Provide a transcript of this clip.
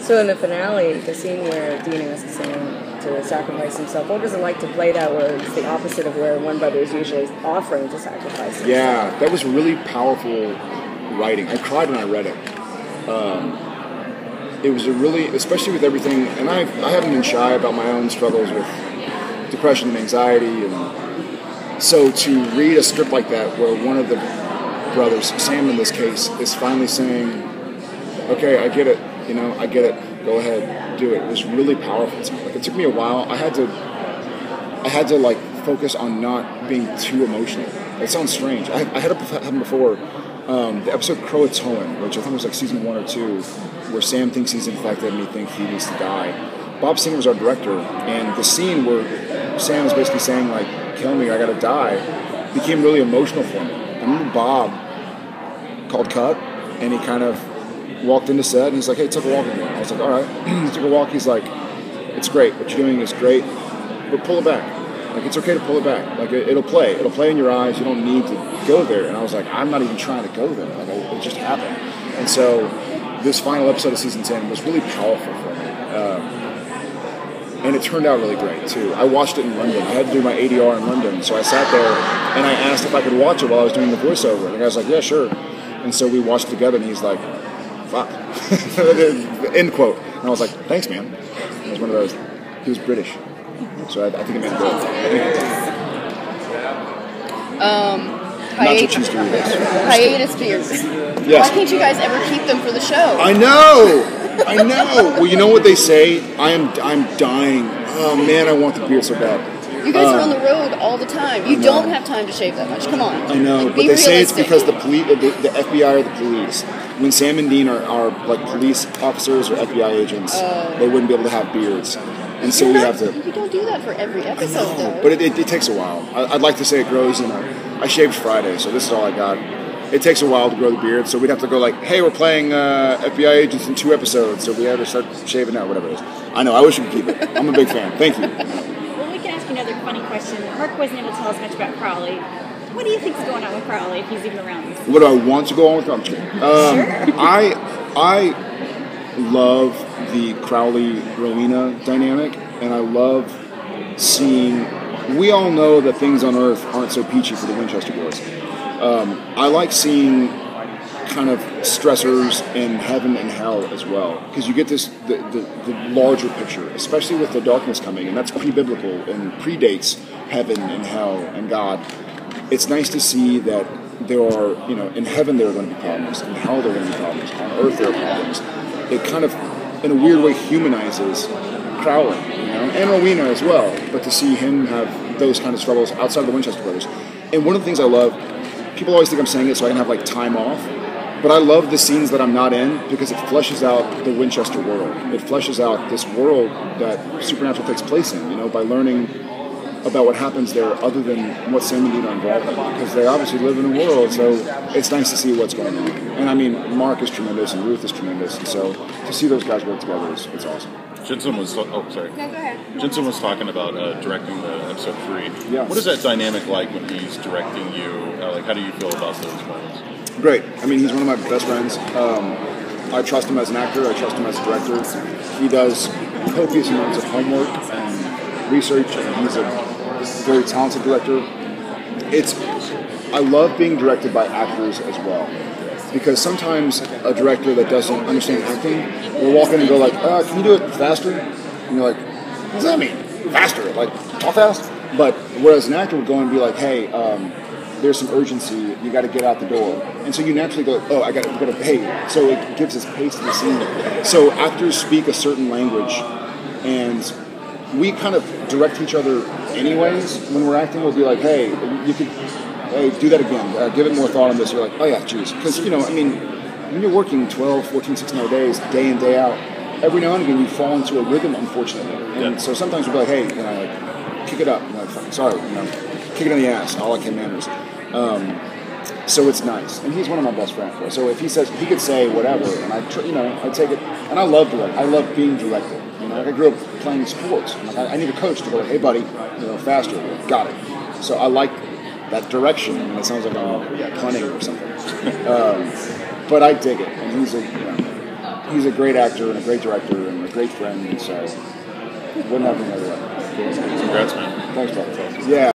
So in the finale, the scene where Dean asks Sam to sacrifice himself, what was it like to play that where it's the opposite of where one brother is usually offering to sacrifice himself? Yeah, that was really powerful writing. I cried when I read it. It was a really, especially with everything, and I haven't been shy about my own struggles with depression and anxiety, and so to read a script like that where one of the brothers, Sam in this case, is finally saying, okay, I get it, I get it, go ahead, do it. It was really powerful. Like, it took me a while. I had to like focus on not being too emotional. It sounds strange. I had it happen before. The episode Croatoan, which I think was like season 1 or 2, where Sam thinks he's infected and he thinks he needs to die. Bob Singer was our director, and the scene where Sam is basically saying, like, kill me, I gotta die, became really emotional for me. I remember Bob called cut, and he kind of walked into set, and he's like, hey, take a walk with me. I was like, all right. He took a walk, he's like, it's great, what you're doing is great, but pull it back. Like, it's okay to pull it back. Like, it'll play in your eyes, you don't need to go there. And I was like, I'm not even trying to go there. Like, it just happened. And so this final episode of season 10 was really powerful for me. And it turned out really great, too. I watched it in London. I had to do my ADR in London, so I sat there and I asked if I could watch it while I was doing the voiceover. And the guy was like, yeah, sure. And so we watched it together, and he's like, fuck. End quote. And I was like, thanks, man. It was one of those. He was British. So I think it made it good. Hiatus beers. Yes. Why can't you guys ever keep them for the show? I know. Well, you know what they say? I'm dying. Oh man, I want the beard so bad. You guys are on the road all the time. You don't have time to shave that much. Come on. I know, Like, but they say it's realistic. because the police, the FBI or the police. When Sam and Dean are like police officers or FBI agents, they wouldn't be able to have beards. And so we have to. You don't do that for every episode, though. But it takes a while. I'd like to say it grows, I shaved Friday, so this is all I got. It takes a while to grow the beard, so we'd have to go like, hey, we're playing FBI agents in 2 episodes, so we had to start shaving out, whatever it is. I know, I wish we could keep it. I'm a big fan. Thank you. Well, we can ask you another funny question. Mark wasn't able to tell us much about Crowley. What do you think's going on with Crowley, if he's even around? What do I want to go on with? I'm kidding. Sure. I love the Crowley-Rowena dynamic, and I love seeing. We all know that things on Earth aren't so peachy for the Winchester boys. I like seeing kind of stressors in heaven and hell as well, because you get this the larger picture, especially with the darkness coming, and that's pre-biblical and predates heaven and hell and God. It's nice to see that there are, in heaven there are going to be problems, in hell there are going to be problems, on Earth there are problems. It kind of, in a weird way, humanizes Crowley, and Rowena as well, but to see him have those kind of struggles outside of the Winchester brothers. And one of the things I love, people always think I'm saying it so I can have like time off, but I love the scenes that I'm not in because it fleshes out the Winchester world. It fleshes out this world that Supernatural takes place in, by learning about what happens there other than what Sam and Dean are involved in, because they obviously live in a world, so it's nice to see what's going on. And I mean, Mark is tremendous and Ruth is tremendous, and so to see those guys work together is awesome. Jensen was No, go ahead. Jensen was talking about directing the episode 3. Yes. What is that dynamic like when he's directing you? How do you feel about those moments? Great. I mean, he's one of my best friends. I trust him as an actor. I trust him as a director. He does copious amounts of homework and research, and he's a very talented director. I love being directed by actors as well, because sometimes a director that doesn't understand acting will walk in and go like, can you do it faster? And you're like, what does that mean? Faster? Like, talk fast? But whereas an actor would go and be like, hey, there's some urgency, you got to get out the door. And so you naturally go, oh, I got to pay. So it gives us pace to the scene. So actors speak a certain language, and we kind of direct each other anyways. When we're acting, we'll be like, hey, do that again. Give it more thought on this. You're like, oh yeah, geez. Because, when you're working 12, 14, 16-hour days, day in, day out, every now and again you fall into a rhythm, unfortunately. And so sometimes we'll be like, hey, kick it up. Sorry, kick it in the ass. I like him manners. So it's nice. And he's one of my best friends. So if he says, he could say whatever, and I take it. And I love directing. I love being directed. I grew up playing sports. I need a coach to go like, hey buddy, faster. Got it. So I like that direction. I mean, it sounds like I'm punting or something. But I dig it. And he's a great actor and a great director and a great friend, and so wouldn't have any other way. Congrats, man. Thanks, brother. Yeah.